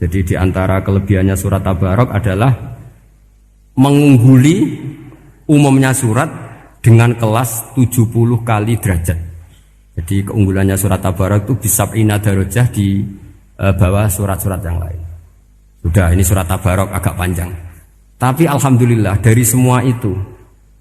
Jadi di antara kelebihannya surat Tabarok adalah mengungguli umumnya surat dengan kelas 70 kali derajat. Jadi keunggulannya surat Tabarok itu bisab'ina darajah di bawah surat-surat yang lain. Sudah, ini surat Tabarok agak panjang. Tapi alhamdulillah dari semua itu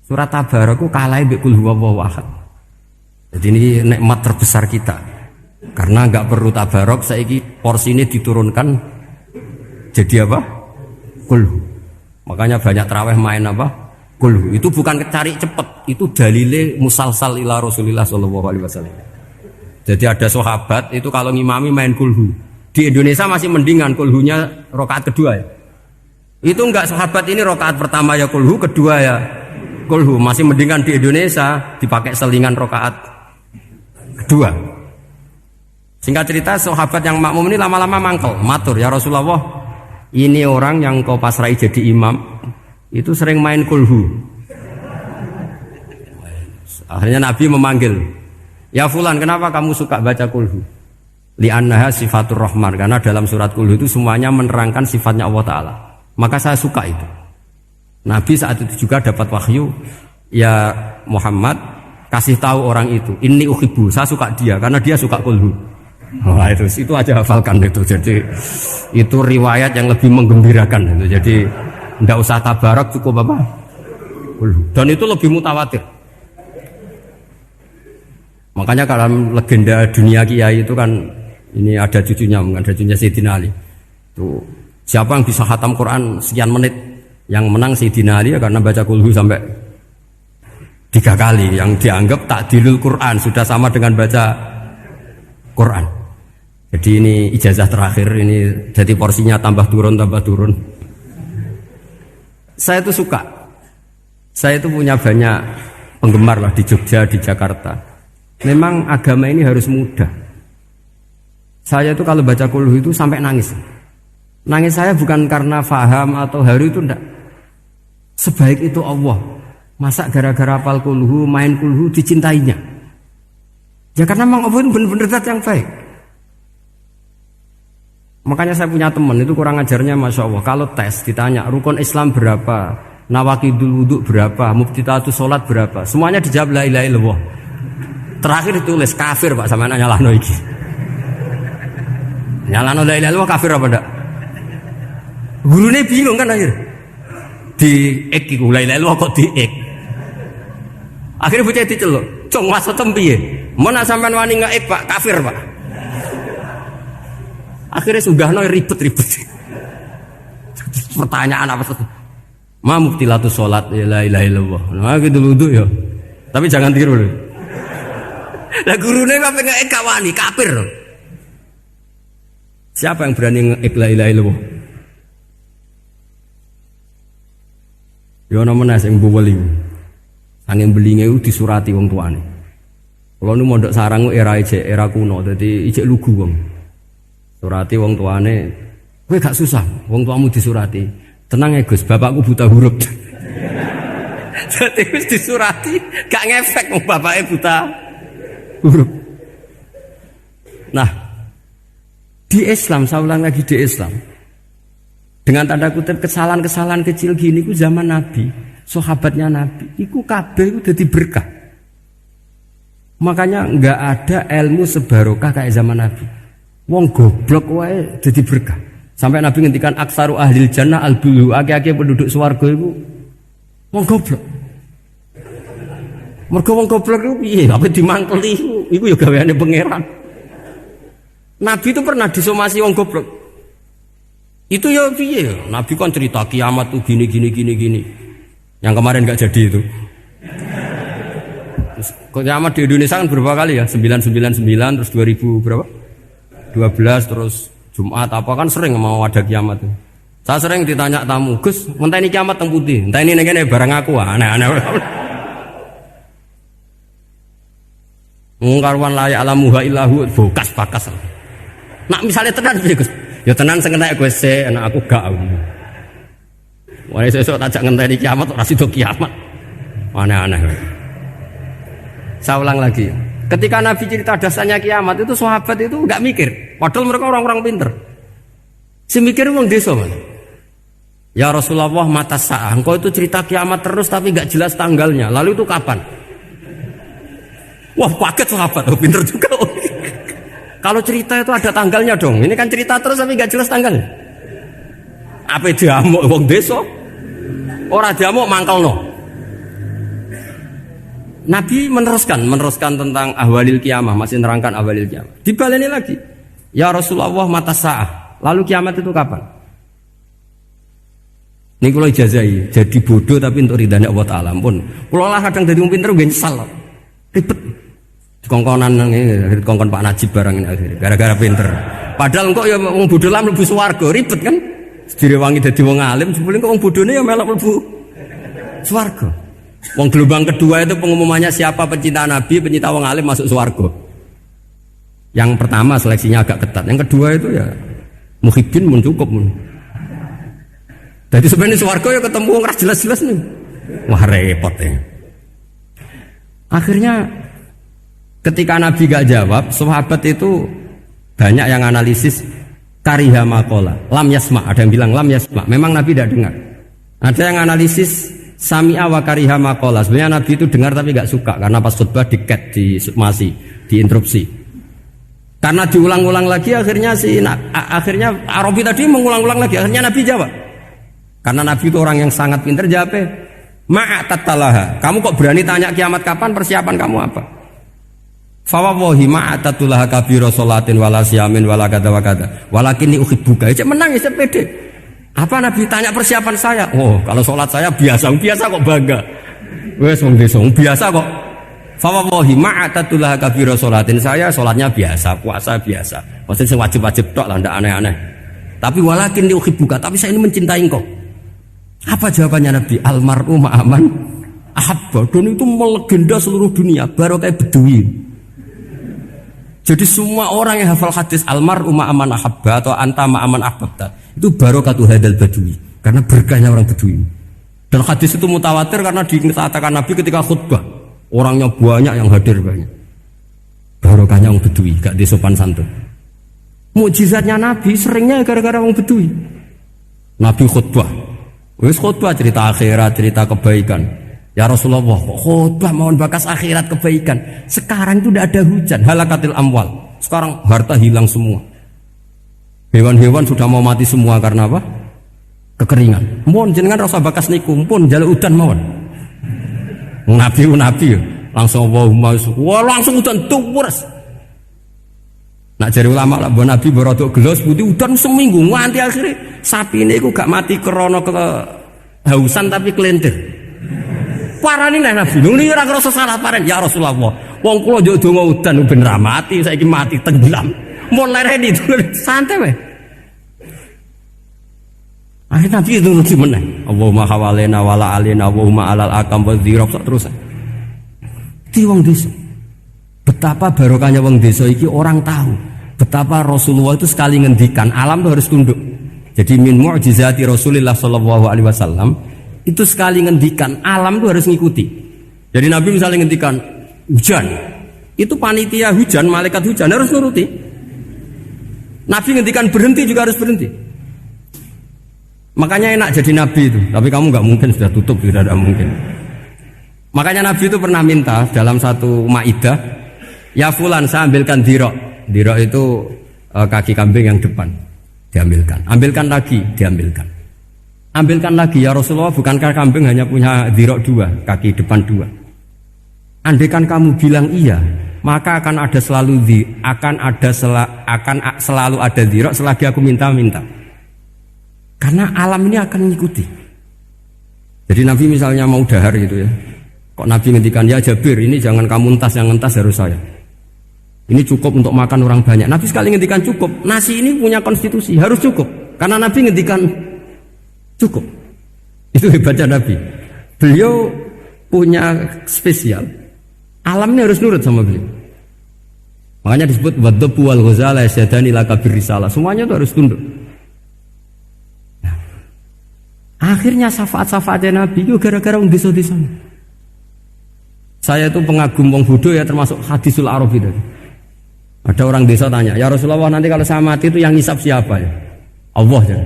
surat Tabarok itu kalah bi qul huwallahu ahad. Jadi ini nikmat terbesar kita. Karena enggak perlu Tabarok, saiki porsi ini diturunkan jadi apa? Qul. Makanya banyak tarawih main apa? Qul. Itu bukan cari cepet, itu dalile musalsal ila Rasulillah sallallahu alaihi wasallam. Jadi ada sahabat itu kalau ngimami main kulhu. Di Indonesia masih mendingan kulhunya rakaat kedua ya. Itu enggak sahabat ini rakaat pertama ya kulhu, kedua ya kulhu. Masih mendingan di Indonesia dipakai selingan rakaat kedua. Singkat cerita sahabat yang makmum ini lama-lama mangkel, matur ya Rasulullah, ini orang yang kau pasrai jadi imam itu sering main kulhu. Akhirnya Nabi memanggil, ya fulan, kenapa kamu suka baca kulhu? Li'annaha sifatur rahman, karena dalam surat kulhu itu semuanya menerangkan sifatnya Allah Ta'ala. Maka saya suka itu. Nabi saat itu juga dapat wahyu, ya Muhammad, kasih tahu orang itu, inni uhibbu, saya suka dia karena dia suka kulhu. Wah, itu aja hafalkan itu. Jadi itu riwayat yang lebih menggembirakan itu. Jadi tidak usah Tabarok, cukup apa? Kulhu. Dan itu lebih mutawatir. Makanya kalau legenda dunia kiai itu kan ini ada cucunya Sayyidina Ali. Tuh, siapa yang bisa khatam Quran sekian menit? Yang menang Sayyidina Ali ya, karena baca kulhu sampai 3 kali. Yang dianggap takdilul Quran, sudah sama dengan baca Quran. Jadi ini ijazah terakhir, ini jadi porsinya tambah turun. Saya itu suka. Saya itu punya banyak penggemar lah di Jogja, di Jakarta. Memang agama ini harus mudah. Saya itu kalau baca kulhu itu sampai nangis. Nangis saya bukan karena faham atau haru, itu enggak. Sebaik itu Allah. Masa gara-gara hafal kulhu, main kulhu dicintainya? Ya karena memang Allah itu benar-benar zat yang baik. Makanya saya punya teman itu kurang ajarnya Masya Allah. Kalau tes ditanya rukun Islam berapa, nawaqidul wudhu berapa, muftitatus sholat berapa, semuanya dijawab la ilaha illallah. Terakhir ditulis kafir Pak, sama nyalahno iki. Nyalahno la ilaha illallah kafir apa ndak? Gurune bingung kan akhir. Di ek iku la ilaha illallah kok di ek. Akhirnya bocah diceluk, "Cung maksudem piye? Mun sampean wani ngek Pak, kafir Pak." Akhirnya sugahno ribet-ribet. Pertanyaan apa tuh? Ma muftilatus sholat la ilaha illallah. Nah gitu wudu ya. Tapi jangan tiru lho. Lah gurune kok ngek gak wani, kafir. Siapa yang berani ngek la ilaha illallah? Ya ana menes sing mboweli. Angin belinge itu disurati wong tuane. Kalau nu mondok sarang era kuno, jadi ijek lugu wong. Surati wong tuane, kowe gak susah, wong tuamu disurati. Tenang ya Gus, bapakku buta huruf. Jadi wis disurati, gak ngefek wong bapake buta huruf. Nah, di Islam, saya ulang lagi di Islam. Dengan tanda kutip kesalahan-kesalahan kecil gini ku zaman Nabi, sahabatnya Nabi, iku kabeh iku dadi berkah. Makanya enggak ada ilmu sebarokah kayak zaman Nabi. Wong goblok wae dadi berkah. Sampai Nabi ngendikan aksaru ahlil jannah al-bulu, akeh-akeh penduduk swarga iku wong goblok. Mergo wong goblok iku piye? Apa dimangkeli iku ya gaweane pangeran. Nabi itu pernah disomasi wong goblok. Itu ya piye? Nabi kan cerita kiamat tuh gini. Yang kemarin enggak jadi itu. Terus kiamat di Indonesia kan berapa kali ya? 999 terus 2000 berapa? 12 terus Jumat apa kan sering mau ada kiamat tuh. Saya sering ditanya tamu, "Gus, ngenteni kiamat teng pundi?" Entah ini ngene barang aku aneh-aneh. Mungkarwan layak alamuha illahu bokas bakas. Nak misalnya tenan piye Gus? Ya tenan sing enak kowe sik, enak aku gak. Wah sesuk tajak ngenteni kiamat ora sida kiamat. Aneh-aneh. Saya ulang lagi. Ketika Nabi cerita dasarnya kiamat itu sahabat itu enggak mikir. Padahal mereka orang-orang pinter. Semikir wong desa man. Ya Rasulullah mata sa'ah. Engkau itu cerita kiamat terus tapi gak jelas tanggalnya. Lalu itu kapan? Wah paket sahabat, pinter juga. Kalau cerita itu ada tanggalnya dong. Ini kan cerita terus tapi gak jelas tanggalnya. Apa diamuk wong desa? Ora diamuk mangkelno. Nabi meneruskan tentang ahwalil kiamah, masih nerangkan ahwalil kiamah. Dibaleni lagi. Ya Rasulullah mata sa'ah. Lalu kiamat itu kapan? Ini kalau ijazai, jadi bodoh tapi untuk ridhanya Allah Ta'ala pun. Kalau lah kadang jadi pinter gak nyesal. Ribet. Kongkon Pak Najib barang ini akhirnya. Gara-gara pinter. Padahal kok ya wong bodoh lah mlebu swarga, ribet kan? Direwangi dadi wong alim, sebelum kok wong bodohne ya melok mlebu swarga. Wong gelombang kedua itu pengumumannya siapa pencinta Nabi, pencinta wong alim masuk swarga. Yang pertama seleksinya agak ketat, yang kedua itu ya muhibbin mun cukup mun. Jadi sebenarnya swarga ya ketemu wong ras jelas-jelas nih. Wah repot ya. Akhirnya ketika Nabi gak jawab, sahabat itu banyak yang analisis kariha maqala, lam yasma, ada yang bilang lam yasma, memang Nabi tidak dengar. Ada yang analisis sami'a wa kariha maqala, sebenarnya Nabi itu dengar tapi gak suka karena pas khutbah diket, diinterupsi. Karena diulang-ulang lagi akhirnya akhirnya Arabi tadi mengulang-ulang lagi, akhirnya Nabi jawab. Karena Nabi itu orang yang sangat pintar, jawabnya ma'atatalaha. Kamu kok berani tanya kiamat kapan, persiapan kamu apa? Fawawahi ma'atatulaha kabira sholatin wala siyamin wala kada wa kada walakinni uhibbuka. Cek menang ya pede. Apa Nabi tanya persiapan saya? Oh kalau sholat saya biasa kok bangga. Wes wong desa biasa kok. Fawawahi ma'atatulaha kabira sholatin, saya sholatnya biasa, puasa biasa. Maksudnya sing wajib-wajib tok lah, ndak aneh-aneh. Tapi walakinni uhibbuka, tapi saya ini mencintai engkau. Apa jawabannya Nabi? Almar'u ma'aman ahabba. Dan itu melegenda seluruh dunia, baru kayak Bedui. Jadi semua orang yang hafal hadis almar'u ma'aman ahabba atau anta ma'aman ahbabta, itu barokatu hadal Badui, karena berkahnya orang Bedui. Dan hadis itu mutawatir karena dikatakan Nabi ketika khutbah, orangnya banyak yang hadir banyak. Barokahnya orang Bedui, gak disopan santun. Mukjizatnya Nabi seringnya gara-gara orang Bedui. Nabi khutbah, wis khutbah cerita akhirat, cerita kebaikan. Ya Rasulullah, khutbah mohon bakas akhirat kebaikan. Sekarang itu tidak ada hujan, halakatil amwal. Sekarang harta hilang semua. Hewan-hewan sudah mau mati semua karena apa? Kekeringan. Mohon jenengan rasa bakas niku, pun jaluk udan mohon. Nabi langsung wah langsung udan tuwes. Nak jari ulama lah, Nabi berodok gelos putih udan seminggu nganti akhirnya sapi ini aku gak mati krono kehausan tapi kelentir. Parani lah Nabi, ini ora ngerasa salah paren. Ya Rasulullah, wong kula njuk donga udan ben ra mati, saiki mati tenggelam. Mun lereni santai wae. Akhirnya Nabi itu lucu meneh. Allahumma hawalena wala alina Allahumma alal akam wa dzirab terus. Di wong desa. Betapa barokahnya wong desa iki orang tahu. Betapa Rasulullah itu sekali ngendikan alam itu harus tunduk. Jadi min mu'jizati Rasulullah sallallahu alaihi wasallam itu sekali ngendikan alam itu harus ngikuti. Jadi Nabi misalnya ngendikan hujan, itu panitia hujan, malaikat hujan harus nuruti. Nabi ngendikan berhenti juga harus berhenti. Makanya enak jadi Nabi itu. Tapi kamu nggak mungkin, sudah tutup, tidak ada mungkin. Makanya Nabi itu pernah minta dalam satu maidah, ya fulan saya ambilkan dirok. Dirok itu kaki kambing yang depan, diambilkan. Ambilkan lagi, diambilkan. Ambilkan lagi ya Rasulullah, bukankah kambing hanya punya dirok dua, kaki depan dua? Andaikan kamu bilang iya, maka akan selalu ada dirok selagi aku minta-minta. Karena alam ini akan mengikuti. Jadi Nabi misalnya mau dahar gitu ya, kok Nabi ngendikan ya Jabir, ini jangan kamu entas, yang entas harus saya. Ini cukup untuk makan orang banyak. Nabi sekali ngendikan cukup. Nasi ini punya konstitusi, harus cukup. Karena Nabi ngendikan cukup. Itu hebatnya Nabi. Beliau punya spesial. Alam ini harus nurut sama beliau. Makanya disebut wadhabu wal ghazala yasyadani laka birrisalah. Semuanya itu harus tunduk. Nah, akhirnya syafaat-syafaatnya Nabi itu gara-gara orang desa-desa. Saya itu pengagum wong bodoh ya, termasuk hadisul Arabi tadi. Ada orang desa tanya, ya Rasulullah nanti kalau saya mati itu yang ngisap siapa ya? Allah ya.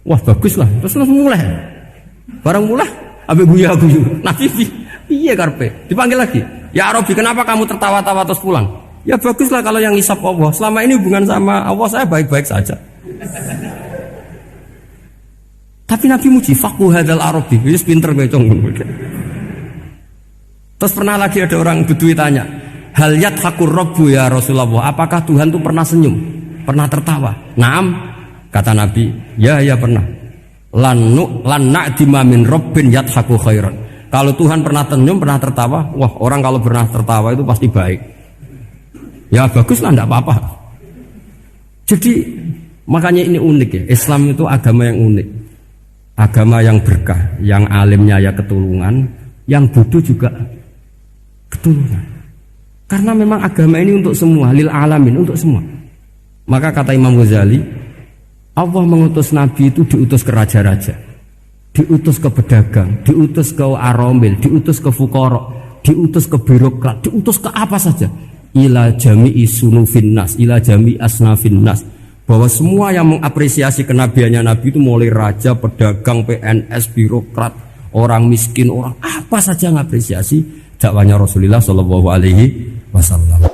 Wah bagus lah. Terus mulai. Barang mulai, ambek guyu-guyu. Nabi piye karepe? Dipanggil lagi. Ya Arabi, kenapa kamu tertawa-tawa terus pulang? Ya baguslah kalau yang ngisap Allah. Selama ini hubungan sama Allah saya baik-baik saja. Tapi Nabi muji faqhu hadzal Arabi. Wis pinter kowe cong. Terus pernah lagi ada orang Bedui tanya, hal yadhakur rabbu ya Rasulullah, apakah Tuhan itu pernah senyum, pernah tertawa? Naam, kata Nabi, ya pernah. Lan na'dima min rabbin yadhaku khairan. Kalau Tuhan pernah senyum, pernah tertawa, wah orang kalau pernah tertawa itu pasti baik. Ya baguslah, enggak apa-apa. Jadi makanya ini unik ya, Islam itu agama yang unik. Agama yang berkah, yang alimnya ya ketulungan, yang bodoh juga ketulungan. Karena memang agama ini untuk semua, lil alamin, untuk semua. Maka kata Imam Ghazali, Allah mengutus Nabi itu diutus ke raja-raja, diutus ke pedagang, diutus ke aromil, diutus ke fukara, diutus ke birokrat, diutus ke apa saja. Ila jami'i sunufin nas, ila jami'i asnafin nas. Bahwa semua yang mengapresiasi kenabiannya Nabi itu mulai raja, pedagang, PNS, birokrat, orang miskin, orang apa saja mengapresiasi dakwahnya Rasulullah Shallallahu Alaihi Wasallam.